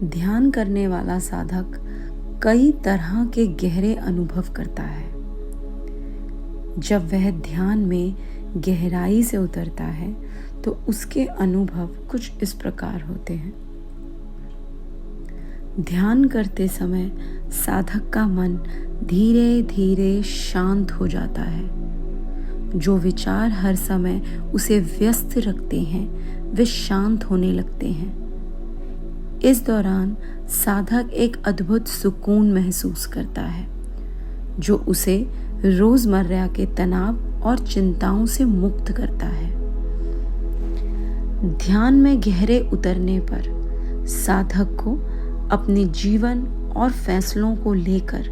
ध्यान करने वाला साधक कई तरह के गहरे अनुभव करता है। जब वह ध्यान में गहराई से उतरता है तो उसके अनुभव कुछ इस प्रकार होते हैं। ध्यान करते समय साधक का मन धीरे धीरे शांत हो जाता है। जो विचार हर समय उसे व्यस्त रखते हैं वे शांत होने लगते हैं। इस दौरान साधक एक अद्भुत सुकून महसूस करता है जो उसे रोजमर्रा के तनाव और चिंताओं से मुक्त करता है। ध्यान में गहरे उतरने पर साधक को अपने जीवन और फैसलों को लेकर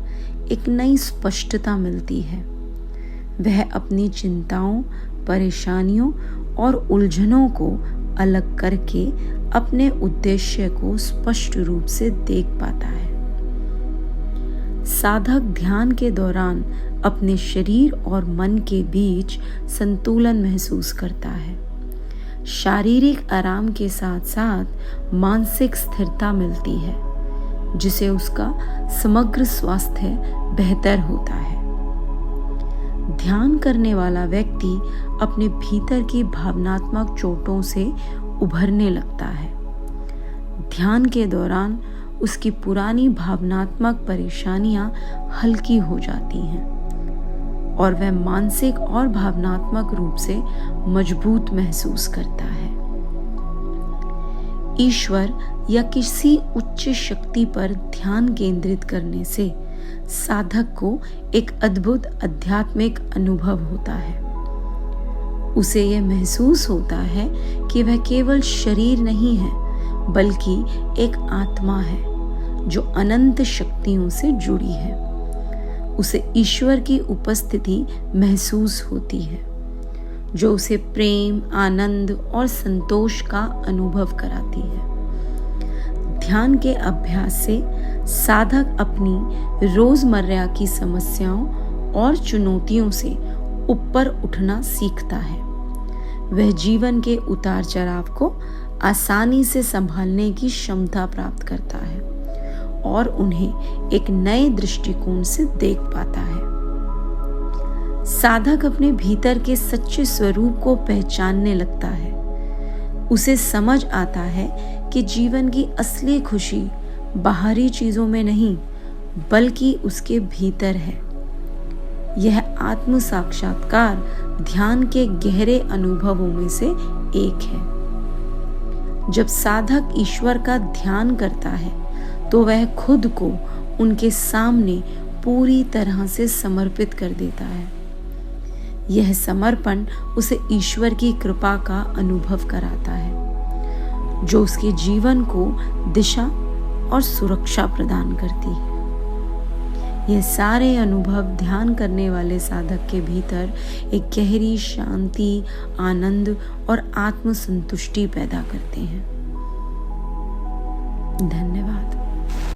एक नई स्पष्टता मिलती है। वह अपनी चिंताओं, परेशानियों और उलझनों को अलग करके अपने उद्देश्य को स्पष्ट रूप से देख पाता है। साधक ध्यान के दौरान अपने शरीर और मन के बीच संतुलन महसूस करता है। शारीरिक आराम के साथ साथ मानसिक स्थिरता मिलती है जिससे उसका समग्र स्वास्थ्य बेहतर होता है। ध्यान करने वाला व्यक्ति अपने भीतर की भावनात्मक चोटों से उभरने लगता है। ध्यान के दौरान उसकी पुरानी भावनात्मक परेशानियां हल्की हो जाती हैं और वह मानसिक और भावनात्मक रूप से मजबूत महसूस करता है। ईश्वर या किसी उच्च शक्ति पर ध्यान केंद्रित करने से साधक को एक अद्भुत आध्यात्मिक अनुभव होता है। उसे यह महसूस होता है कि वह केवल शरीर नहीं है बल्कि एक आत्मा है जो अनंत शक्तियों से जुड़ी है। उसे ईश्वर की उपस्थिति महसूस होती है जो उसे प्रेम, आनंद और संतोष का अनुभव कराती है। ध्यान के अभ्यास से साधक अपनी रोजमर्रा की समस्याओं और चुनौतियों से ऊपर उठना सीखता है। वह जीवन के उतार चढ़ाव को आसानी से संभालने की क्षमता प्राप्त करता है और उन्हें एक नए दृष्टिकोण से देख पाता है। साधक अपने भीतर के सच्चे स्वरूप को पहचानने लगता है। उसे समझ आता है कि जीवन की असली खुशी बाहरी चीजों में नहीं बल्कि उसके भीतर है। यह आत्म साक्षात्कार ध्यान के गहरे अनुभवों में से एक है। जब साधक ईश्वर का ध्यान करता है तो वह खुद को उनके सामने पूरी तरह से समर्पित कर देता है। यह समर्पण उसे ईश्वर की कृपा का अनुभव कराता है जो उसके जीवन को दिशा और सुरक्षा प्रदान करती है। यह सारे अनुभव ध्यान करने वाले साधक के भीतर एक गहरी शांति, आनंद और आत्मसंतुष्टि पैदा करते हैं। धन्यवाद।